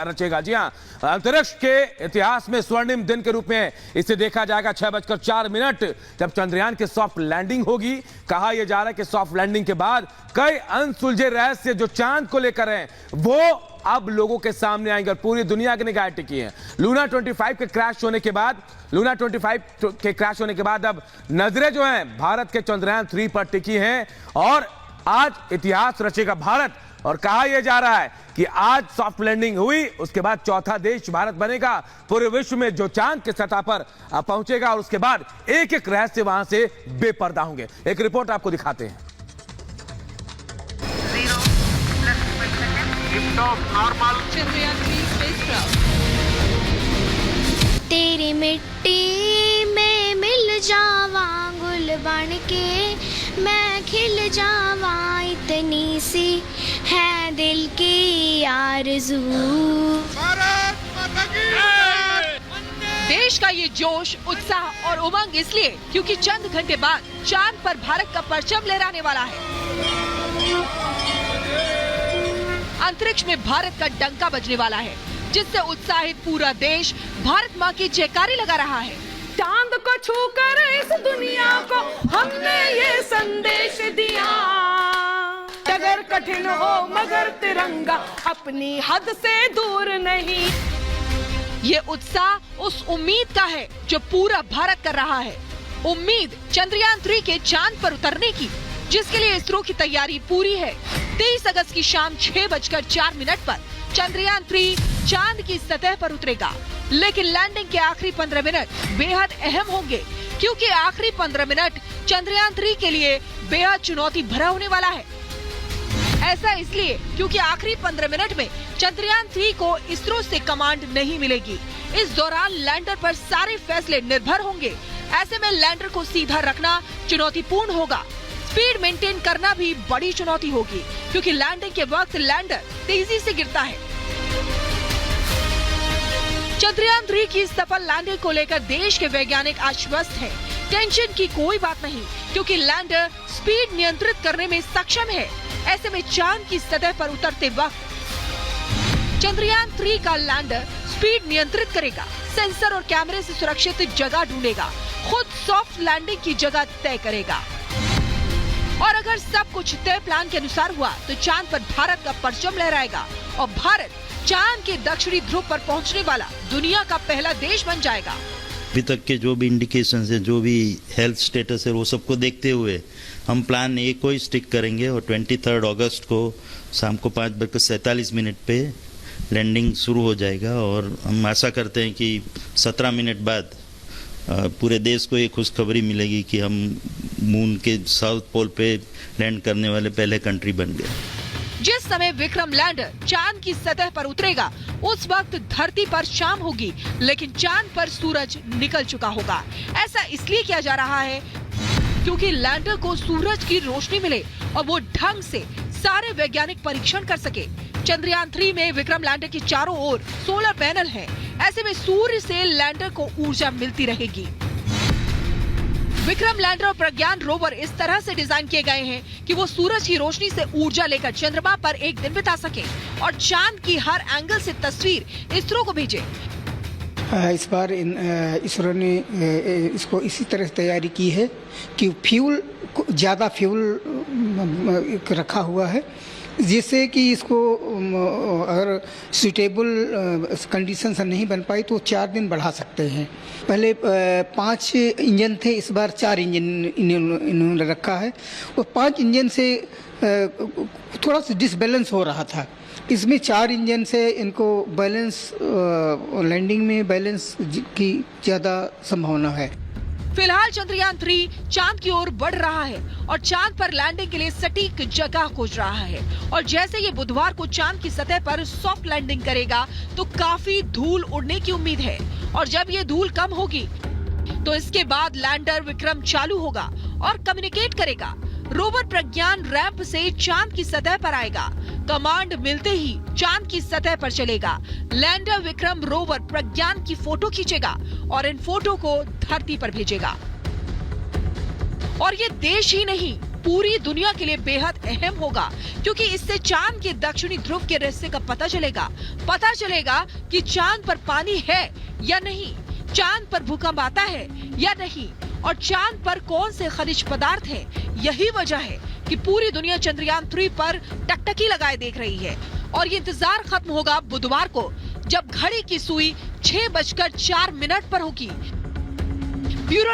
रचेगा। जी हाँ, अंतरिक्ष के इतिहास में स्वर्णिम दिन के रूप में इसे देखा जाएगा। 6:04 जब चंद्रयान की सॉफ्ट लैंडिंग होगी। कहा यह जा रहा है कि सॉफ्ट लैंडिंग के बाद कई अनसुलझे रहस्य जो चांद को लेकर हैं वो अब लोगों के सामने आएंगे और पूरी दुनिया की निगाहें टिकी हैं। लूना 25 के क्रैश होने के बाद अब नजरें जो हैं भारत के चंद्रयान 3 पर टिकी हैं और आज इतिहास रचेगा भारत। और कहा यह जा रहा है कि आज सॉफ्ट लैंडिंग हुई, उसके बाद चौथा देश भारत बनेगा पूरे विश्व में जो चांद की सतह पर पहुंचेगा और उसके बाद एक एक रहस्य वहां से बेपर्दा होंगे। एक रिपोर्ट आपको दिखाते हैं। तेरी मिट्टी में मिल जावा गुल बन के, मैं खिल जावा इतनी सी है दिल की आरज़ू। देश का ये जोश, उत्साह और उमंग इसलिए क्योंकि चंद घंटे बाद चांद पर भारत का परचम लहराने वाला है। अंतरिक्ष में भारत का डंका बजने वाला है, जिससे उत्साहित पूरा देश भारत माँ की जयकारी लगा रहा है। चांद को छूकर इस दुनिया को हमने ये संदेश दिया, अगर कठिन हो मगर तिरंगा अपनी हद से दूर नहीं। ये उत्साह उस उम्मीद का है जो पूरा भारत कर रहा है। उम्मीद चंद्रयान 3 के चांद पर उतरने की, जिसके लिए इसरो की तैयारी पूरी है। 23 अगस्त की शाम 6:04 पर चंद्रयान 3 चांद की सतह पर उतरेगा। लेकिन लैंडिंग के आखिरी 15 मिनट बेहद अहम होंगे, क्योंकि आखिरी 15 मिनट चंद्रयान 3 के लिए बेहद चुनौती भरा होने वाला है। ऐसा इसलिए क्योंकि आखिरी 15 मिनट में चंद्रयान 3 को इसरो से कमांड नहीं मिलेगी। इस दौरान लैंडर पर सारे फैसले निर्भर होंगे। ऐसे में लैंडर को सीधा रखना चुनौतीपूर्ण होगा। स्पीड मेंटेन करना भी बड़ी चुनौती होगी, क्योंकि लैंडिंग के वक्त लैंडर तेजी से गिरता है। चंद्रयान 3 की सफल लैंडिंग को लेकर देश के वैज्ञानिक आश्वस्त हैं। टेंशन की कोई बात नहीं, क्योंकि लैंडर स्पीड नियंत्रित करने में सक्षम है। ऐसे में चांद की सतह पर उतरते वक्त चंद्रयान 3 का लैंडर स्पीड नियंत्रित करेगा, सेंसर और कैमरे से सुरक्षित जगह ढूंढेगा, खुद सॉफ्ट लैंडिंग की जगह तय करेगा। और अगर सब कुछ तय प्लान के अनुसार हुआ तो चांद पर भारत का परचम लहराएगा और भारत चांद के दक्षिणी ध्रुव पर पहुंचने वाला दुनिया का पहला देश बन जाएगा। अभी तक के जो भी इंडिकेशंस है, जो भी हेल्थ स्टेटस है, वो सबको देखते हुए हम प्लान ए को ही स्टिक करेंगे और 23 अगस्त को शाम को 5:47 पे लैंडिंग शुरू हो जाएगा। और हम आशा करते हैं कि 17 मिनट बाद पूरे देश को ये खुशखबरी मिलेगी कि हम मून के साउथ पोल पे लैंड करने वाले पहले कंट्री बन गए। जिस समय विक्रम लैंडर चांद की सतह पर उतरेगा उस वक्त धरती पर शाम होगी, लेकिन चांद पर सूरज निकल चुका होगा। ऐसा इसलिए किया जा रहा है क्योंकि लैंडर को सूरज की रोशनी मिले और वो ढंग से सारे वैज्ञानिक परीक्षण कर सके। चंद्रयान 3 में विक्रम लैंडर के चारों ओर सोलर पैनल है। ऐसे में सूर्य से लैंडर को ऊर्जा मिलती रहेगी। विक्रम लैंडर और प्रज्ञान रोवर इस तरह से डिजाइन किए गए हैं कि वो सूरज की रोशनी से ऊर्जा लेकर चंद्रमा पर एक दिन बिता सके और चांद की हर एंगल से तस्वीर इसरो को भेजे। इस बार इसरो ने इसको इसी तरह से तैयारी की है कि ज्यादा फ्यूल रखा हुआ है, जिससे कि इसको अगर सूटेबल कंडीशन नहीं बन पाई तो 4 दिन बढ़ा सकते हैं। पहले 5 इंजन थे, इस बार 4 इंजन इन्होंने रखा है और 5 इंजन से थोड़ा सा डिसबैलेंस हो रहा था। इसमें 4 इंजन से इनको बैलेंस, लैंडिंग में बैलेंस की ज़्यादा संभावना है। फिलहाल चंद्रयान 3 चांद की ओर बढ़ रहा है और चांद पर लैंडिंग के लिए सटीक जगह खोज रहा है। और जैसे ये बुधवार को चांद की सतह पर सॉफ्ट लैंडिंग करेगा तो काफी धूल उड़ने की उम्मीद है। और जब ये धूल कम होगी तो इसके बाद लैंडर विक्रम चालू होगा और कम्युनिकेट करेगा। रोवर प्रज्ञान रैंप से चांद की सतह पर आएगा। कमांड मिलते ही चांद की सतह पर चलेगा। लैंडर विक्रम रोवर प्रज्ञान की फोटो खींचेगा और इन फोटो को धरती पर भेजेगा। और ये देश ही नहीं पूरी दुनिया के लिए बेहद अहम होगा, क्योंकि इससे चांद के दक्षिणी ध्रुव के रहस्य का पता चलेगा कि चांद पर पानी है या नहीं, चांद पर भूकंप आता है या नहीं, और चांद पर कौन से खनिज पदार्थ हैं। यही वजह है कि पूरी दुनिया चंद्रयान 3 पर टकटकी लगाए देख रही है, और ये इंतजार खत्म होगा बुधवार को, जब घड़ी की सुई 6:04 पर होगी। ब्यूरो